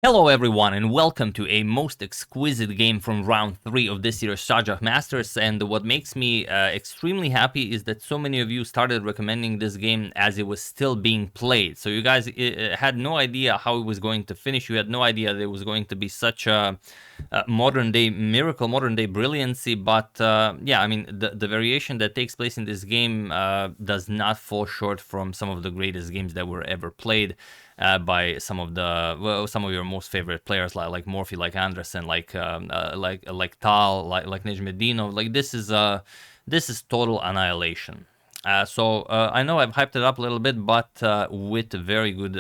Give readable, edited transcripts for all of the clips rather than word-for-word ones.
Hello everyone and welcome to a most exquisite game from round 3 of this year's Sharjah Masters, and what makes me extremely happy is that so many of you started recommending this game as it was still being played. So you guys had no idea how it was going to finish, you had no idea there was going to be such a modern day miracle, modern day brilliancy, but yeah, I mean the variation that takes place in this game does not fall short from some of the greatest games that were ever played. By some of your most favorite players like Morphy, like Anderson, like Tal, like Nejmedinov. Like this is total annihilation. So I know I've hyped it up a little bit, but with very good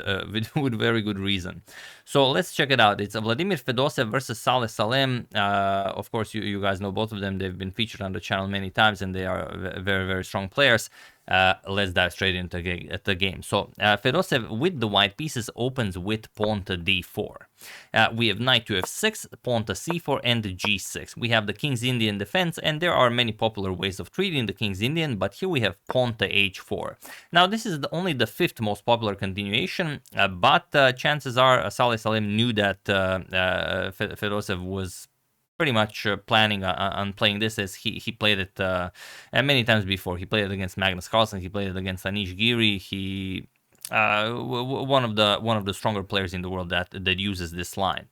with very good reason. So let's check it out. It's Vladimir Fedoseev versus Salem. Of course, you guys know both of them. They've been featured on the channel many times, and they are very, very strong players. Let's dive straight into the game. So Fedoseev with the white pieces opens with pawn to d4. We have knight to f6, pawn to c4, and g6. We have the King's Indian defense, and there are many popular ways of treating the King's Indian, but here we have pawn to h4. Now this is only the 5th most popular continuation, but chances are Salem knew that Fedoseev was pretty much planning on playing this, as he played it many times before. He played it against Magnus Carlsen, he played it against Anish Giri. He one of the stronger players in the world that uses this line.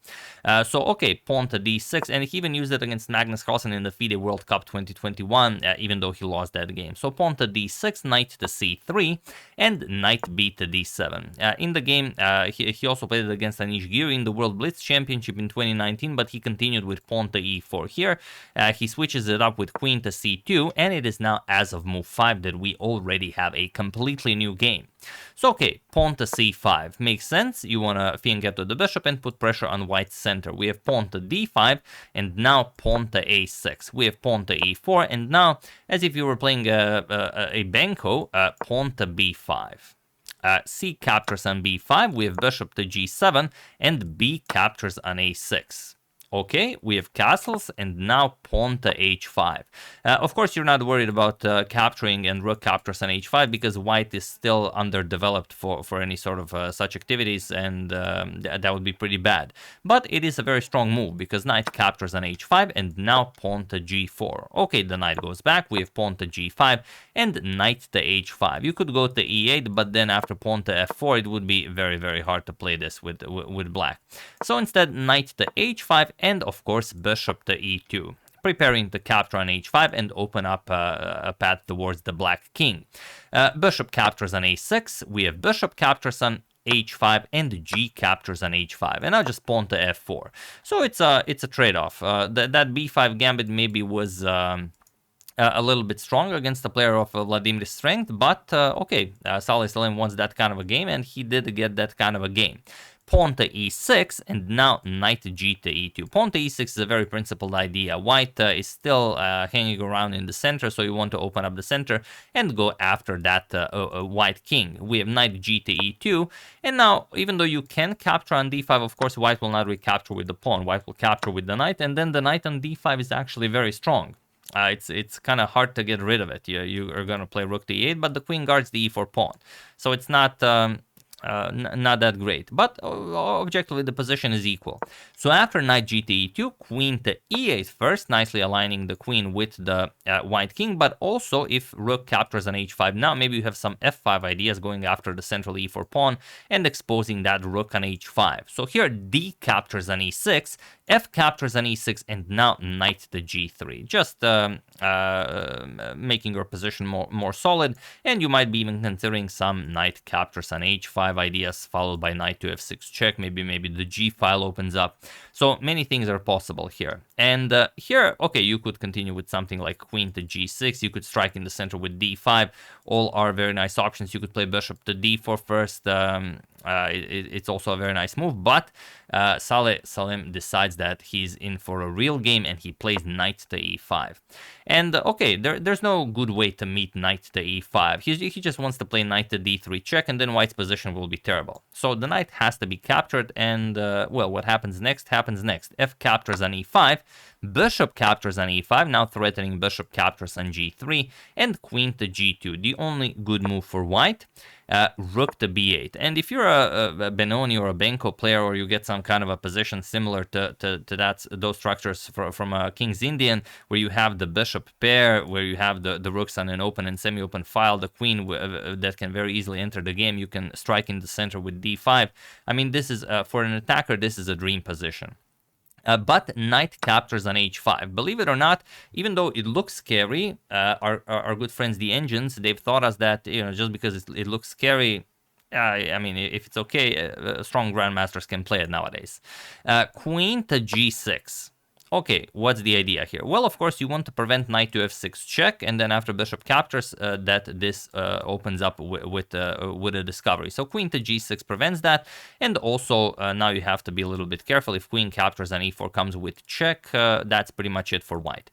So okay, pawn to d6, and he even used it against Magnus Carlsen in the FIDE World Cup 2021, even though he lost that game. So pawn to d6, knight to c3, and knight b to d7. In the game, he also played it against Anish Giri in the World Blitz Championship in 2019, but he continued with pawn to e4 here. He switches it up with queen to c2, and it is now as of move 5 that we already have a completely new game. So okay, pawn to c5 makes sense. You want to fianchetto the bishop and put pressure on white's center. We have pawn to d5, and now pawn to a6. We have pawn to e4, and now, as if you were playing a Benko, pawn to b5. C captures on b5, we have bishop to g7, and b captures on a6. Okay, we have castles, and now pawn to h5. Of course, you're not worried about capturing and rook captures on h5, because white is still underdeveloped for any sort of such activities, and that would be pretty bad. But it is a very strong move, because knight captures on h5, and now pawn to g4. Okay, the knight goes back, we have pawn to g5, and knight to h5. You could go to e8, but then after pawn to f4, it would be very, very hard to play this with black. So instead, knight to h5, and of course bishop to e2, preparing to capture on h5 and open up a path towards the black king. Bishop captures on a6, we have bishop captures on h5, and g captures on h5, and now just pawn to f4. So it's a trade-off. That b5 gambit maybe was a little bit stronger against the player of Vladimir's strength, but okay, Salem wants that kind of a game, and he did get that kind of a game. Pawn to e6, and now knight g to e2. Pawn to e6 is a very principled idea. White is still hanging around in the center, so you want to open up the center and go after that white king. We have knight g to e2, and now, even though you can capture on d5, of course, white will not recapture with the pawn. White will capture with the knight, and then the knight on d5 is actually very strong. It's kind of hard to get rid of it. You are going to play rook to e8, but the queen guards the e4 pawn, so it's not that great, but objectively the position is equal. So after knight g to e2, queen to e8 first, nicely aligning the queen with the white king, but also if rook captures on h5, now maybe you have some f5 ideas going after the central e4 pawn and exposing that rook on h5. So here d captures on e6, f captures on e6, and now knight to g3, just making your position more solid, and you might be even considering some knight captures on h5 ideas, followed by knight to f6 check. Maybe the g file opens up. So many things are possible here. And here, okay, you could continue with something like queen to g6. You could strike in the center with d5. All are very nice options. You could play bishop to d4 first. It's also a very nice move, but Salem decides that he's in for a real game, and he plays knight to e5. And okay, there's no good way to meet knight to e5. He just wants to play knight to d3 check, and then white's position will be terrible. So the knight has to be captured, and well, what happens next happens next. F captures on e5, bishop captures on e5, now threatening bishop captures on g3, and queen to g2, the only good move for white. Rook to b8. And if you're a Benoni or a Benko player, or you get some kind of a position similar to those structures from a King's Indian, where you have the bishop pair, where you have the rooks on an open and semi-open file, the queen that can very easily enter the game, you can strike in the center with d5. I mean, this is, for an attacker, this is a dream position. But knight captures on h5. Believe it or not, even though it looks scary, our good friends the engines, they've taught us that, you know, just because it looks scary, I mean, if it's okay, strong grandmasters can play it nowadays. Queen to g6. Okay, what's the idea here? Well, of course, you want to prevent knight to f6 check, and then after bishop captures, that this opens up with a discovery. So queen to g6 prevents that, and also now you have to be a little bit careful. If queen captures and e4 comes with check, that's pretty much it for white.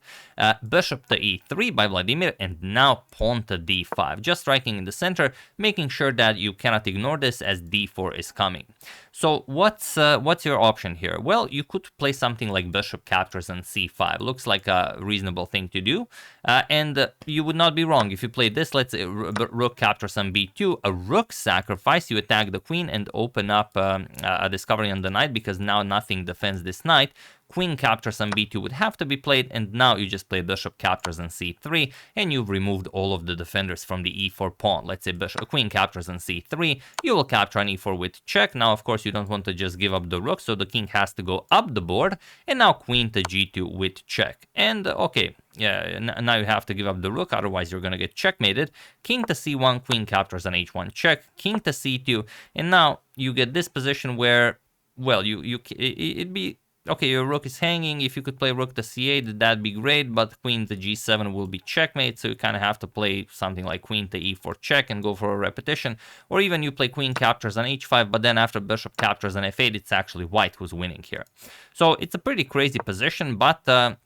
Bishop to e3 by Vladimir, and now pawn to d5, just striking in the center, making sure that you cannot ignore this as d4 is coming. So what's your option here? Well, you could play something like bishop captures on c5. Looks like a reasonable thing to do, and you would not be wrong if you play this. Let's say rook captures on b2, a rook sacrifice. You attack the queen and open up a discovery on the knight, because now nothing defends this knight. Queen captures on b2 would have to be played, and now you just play bishop captures on c3, and you've removed all of the defenders from the e4 pawn. Let's say queen captures on c3, you will capture on e4 with check. Now, of course, you don't want to just give up the rook, so the king has to go up the board, and now queen to g2 with check. And okay, yeah, now you have to give up the rook, otherwise you're going to get checkmated. King to c1, queen captures on h1 check, king to c2, and now you get this position where, well, it'd be... Okay, your rook is hanging. If you could play rook to c8, that'd be great, but queen to g7 will be checkmate, so you kind of have to play something like queen to e4 check and go for a repetition, or even you play queen captures on h5, but then after bishop captures on f8, it's actually white who's winning here. So it's a pretty crazy position, but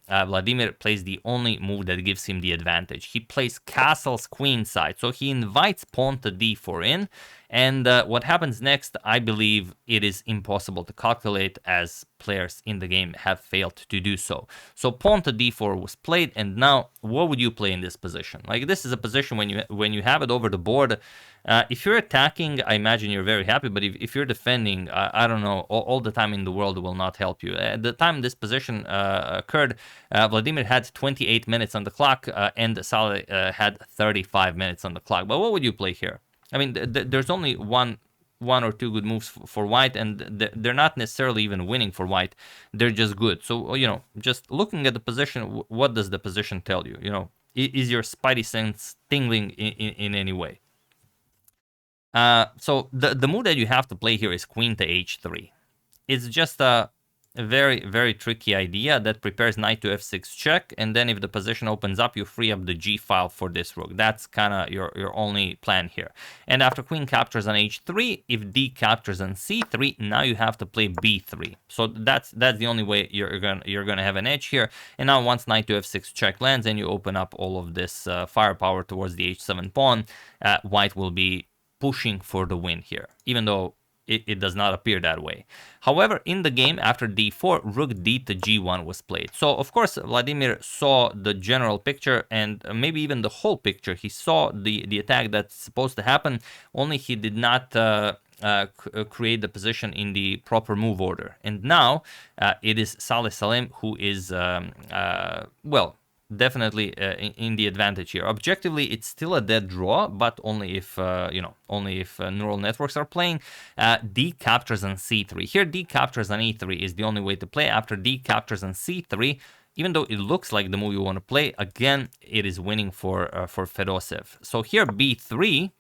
Vladimir plays the only move that gives him the advantage. He plays castles queenside, so he invites pawn to d4 in, and what happens next, I believe it is impossible to calculate, as players in the game have failed to do so. So pawn to d4 was played, and now what would you play in this position? Like, this is a position when you have it over the board. If you're attacking, I imagine you're very happy, but if you're defending, I don't know, all the time in the world will not help you. At the time this position occurred, Vladimir had 28 minutes on the clock, and Saleh had 35 minutes on the clock. But what would you play here? I mean, there's only one or two good moves for white, and they're not necessarily even winning for white. They're just good. So, you know, just looking at the position, what does the position tell you? You know, is your spidey sense tingling in any way? So the move that you have to play here is queen to h3. It's just a very, very tricky idea that prepares knight to f6 check, and then if the position opens up, you free up the g file for this rook. That's kind of your only plan here. And after queen captures on h3, if d captures on c3, now you have to play b3. So that's the only way you're gonna have an edge here. And now once knight to f6 check lands, and you open up all of this firepower towards the h7 pawn, white will be pushing for the win here, even though it does not appear that way. However, in the game, after d4, rook d to g1 was played. So, of course, Vladimir saw the general picture, and maybe even the whole picture. He saw the attack that's supposed to happen, only he did not create the position in the proper move order. And now, it is Salem who is, well, definitely in the advantage here. Objectively, it's still a dead draw, but only if only if neural networks are playing. D captures on c3. Here, D captures on e3 is the only way to play. After D captures on c3, even though it looks like the move you want to play, again, it is winning for Fedoseev. So here, b3.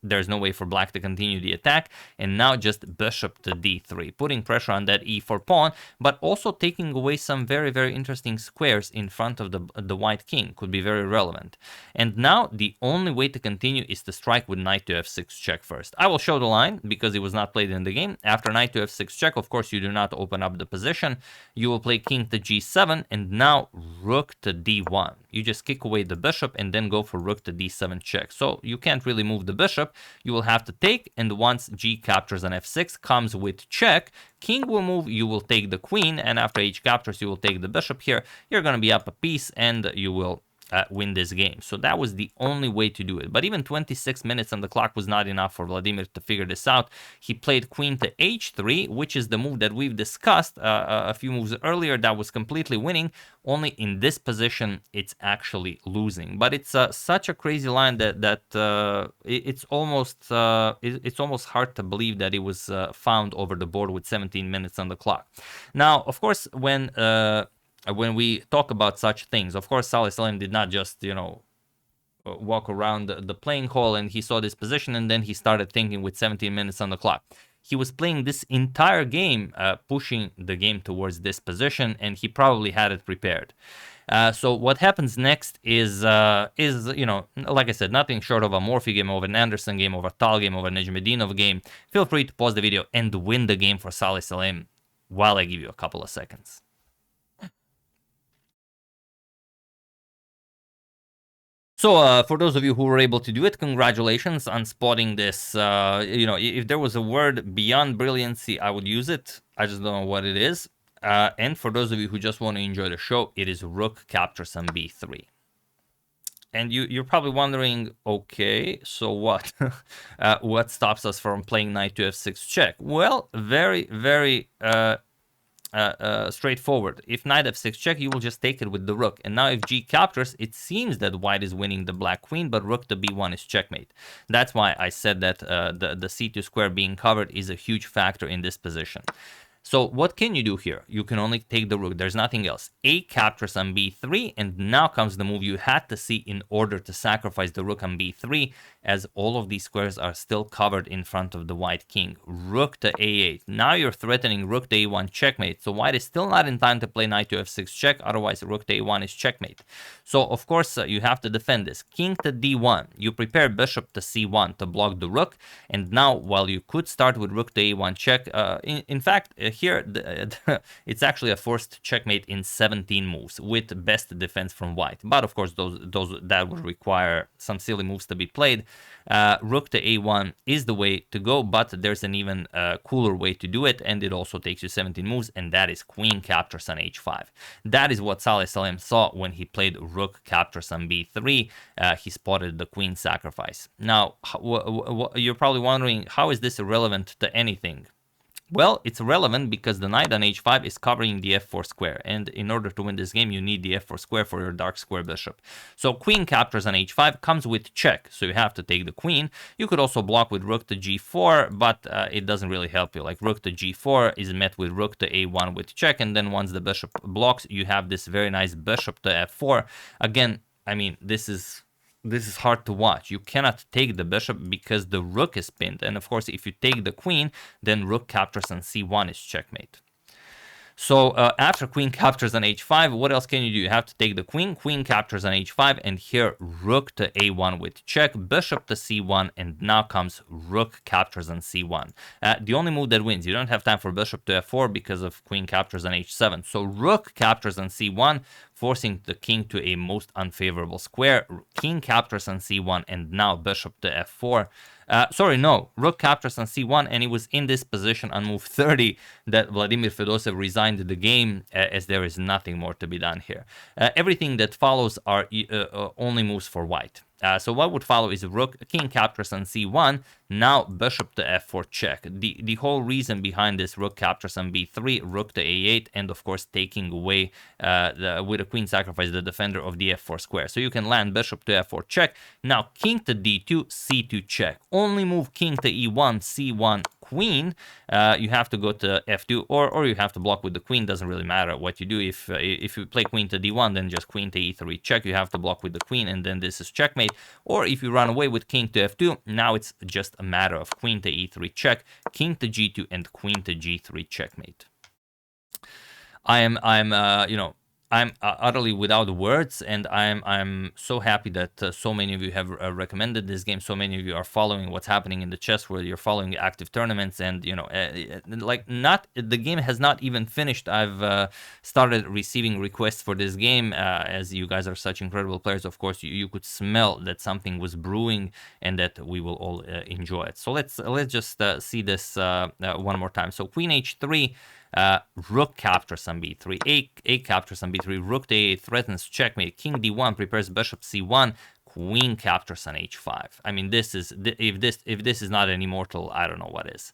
There's no way for black to continue the attack, and now just bishop to d3, putting pressure on that e4 pawn, but also taking away some very, very interesting squares in front of the white king. Could be very relevant. And now the only way to continue is to strike with knight to f6 check first. I will show the line because it was not played in the game. After knight to f6 check, of course, you do not open up the position. You will play king to g7, and now rook to d1. You just kick away the bishop and then go for rook to d7 check. So you can't really move the bishop. bishop, you will have to take, and once g captures an f6 comes with check, king will move, you will take the queen, and after h captures, you will take the bishop here. You're going to be up a piece, and you will win this game. So that was the only way to do it. But even 26 minutes on the clock was not enough for Vladimir to figure this out. He played queen to h3, which is the move that we've discussed a few moves earlier that was completely winning. Only in this position, it's actually losing. But it's such a crazy line that it's almost hard to believe that it was found over the board with 17 minutes on the clock. Now, of course, when we talk about such things, of course, Salem did not just, walk around the playing hall and he saw this position and then he started thinking with 17 minutes on the clock. He was playing this entire game, pushing the game towards this position, and he probably had it prepared. So what happens next is like I said, nothing short of a Morphy game, of an Anderson game, of a Tal game, of a Nejmedinov game. Feel free to pause the video and win the game for Salem while I give you a couple of seconds. So for those of you who were able to do it, congratulations on spotting this. If there was a word beyond brilliancy, I would use it. I just don't know what it is. And for those of you who just want to enjoy the show, it is rook captures on b3. And you're probably wondering, okay, so what? What stops us from playing knight to f6 check? Well, very, very straightforward. If knight f6 check, you will just take it with the rook. And now if g captures, it seems that white is winning the black queen, but rook to b1 is checkmate. That's why I said that the c2 square being covered is a huge factor in this position. So what can you do here? You can only take the rook. There's nothing else. A captures on b3, and now comes the move you had to see in order to sacrifice the rook on b3, as all of these squares are still covered in front of the white king. Rook to a8. Now you're threatening rook to a1 checkmate. So white is still not in time to play knight to f6 check, otherwise rook to a1 is checkmate. So of course you have to defend this. King to d1. You prepare bishop to c1 to block the rook, and now while you could start with rook to a1 check, in fact, here it's actually a forced checkmate in 17 moves with best defense from white. But of course, those that would require some silly moves to be played. Rook to a1 is the way to go, but there's an even cooler way to do it, and it also takes you 17 moves, and that is queen captures on h5. That is what Salem saw when he played rook captures on b3. He spotted the queen sacrifice. Now, you're probably wondering, how is this irrelevant to anything? Well, it's relevant because the knight on h5 is covering the f4 square, and in order to win this game, you need the f4 square for your dark square bishop. So queen captures on h5 comes with check, so you have to take the queen. You could also block with rook to g4, but it doesn't really help you. Like rook to g4 is met with rook to a1 with check, and then once the bishop blocks, you have this very nice bishop to f4. Again, I mean, this is hard to watch. You cannot take the bishop because the rook is pinned. And of course, if you take the queen, then rook captures on c1 is checkmate. So after queen captures on h5, what else can you do? You have to take the queen, queen captures on h5, and here rook to a1 with check, bishop to c1, and now comes rook captures on c1. The only move that wins. You don't have time for bishop to f4 because of queen captures on h7. So rook captures on c1, forcing the king to a most unfavorable square. King captures on c1, and now bishop to f4. Rook captures on c1, and it was in this position on move 30 that Vladimir Fedoseev resigned the game, as there is nothing more to be done here. Everything that follows are only moves for white. So what would follow is king captures on c1, now bishop to f4 check. The whole reason behind this rook captures on b3, rook to a8, and of course taking away with a queen sacrifice the defender of the f4 square. So you can land bishop to f4 check. Now king to d2, c2 check. Only move king to e1, c1, queen. You have to go to f2, or you have to block with the queen. Doesn't really matter what you do. If you play queen to d1, then just queen to e3 check. You have to block with the queen, and then this is checkmate. Or if you run away with king to f2, now it's just a matter of queen to e3 check, king to g2, and queen to g3 checkmate. I'm utterly without words, and I'm so happy that so many of you have recommended this game. So many of you are following what's happening in the chess world. You're following active tournaments, and you know, like not the game has not even finished. I've started receiving requests for this game. As you guys are such incredible players, of course, you could smell that something was brewing, and that we will all enjoy it. So let's just see this one more time. So Queen H3. Rook captures on b3, a captures on b3, rook to a8 threatens checkmate, king d1 prepares bishop c1, queen captures on h5. I mean, this is if this is not an immortal, I don't know what is.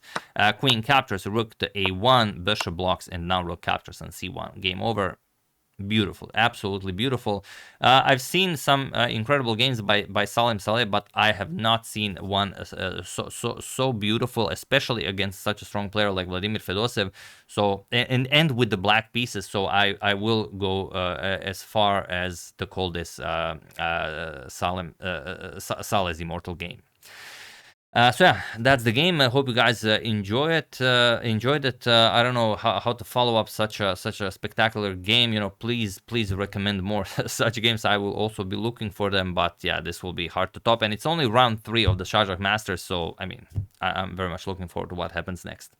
Queen captures, rook to a1, bishop blocks, and now rook captures on c1. Game over. Beautiful, absolutely beautiful. I've seen some incredible games by Saleh, but I have not seen one so beautiful, especially against such a strong player like Vladimir Fedoseev. So and with the black pieces. So I will go as far as to call this Saleh's Immortal game. So yeah, that's the game. I hope you guys enjoyed it. I don't know how to follow up such a spectacular game. You know, please recommend more such games. I will also be looking for them. But yeah, this will be hard to top, and it's only round 3 of the Sharjah Masters. So I mean, I'm very much looking forward to what happens next.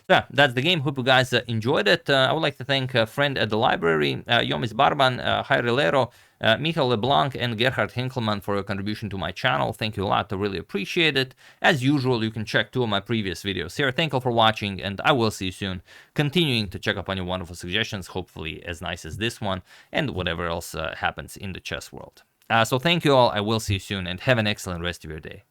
Yeah, that's the game. Hope you guys enjoyed it. I would like to thank a friend at the library, Yomis Barban, Jair Lero, Michael LeBlanc, and Gerhard Hinkelmann for your contribution to my channel. Thank you a lot. I really appreciate it. As usual, you can check 2 of my previous videos here. Thank you for watching, and I will see you soon. Continuing to check up on your wonderful suggestions, hopefully as nice as this one, and whatever else happens in the chess world. So thank you all. I will see you soon, and have an excellent rest of your day.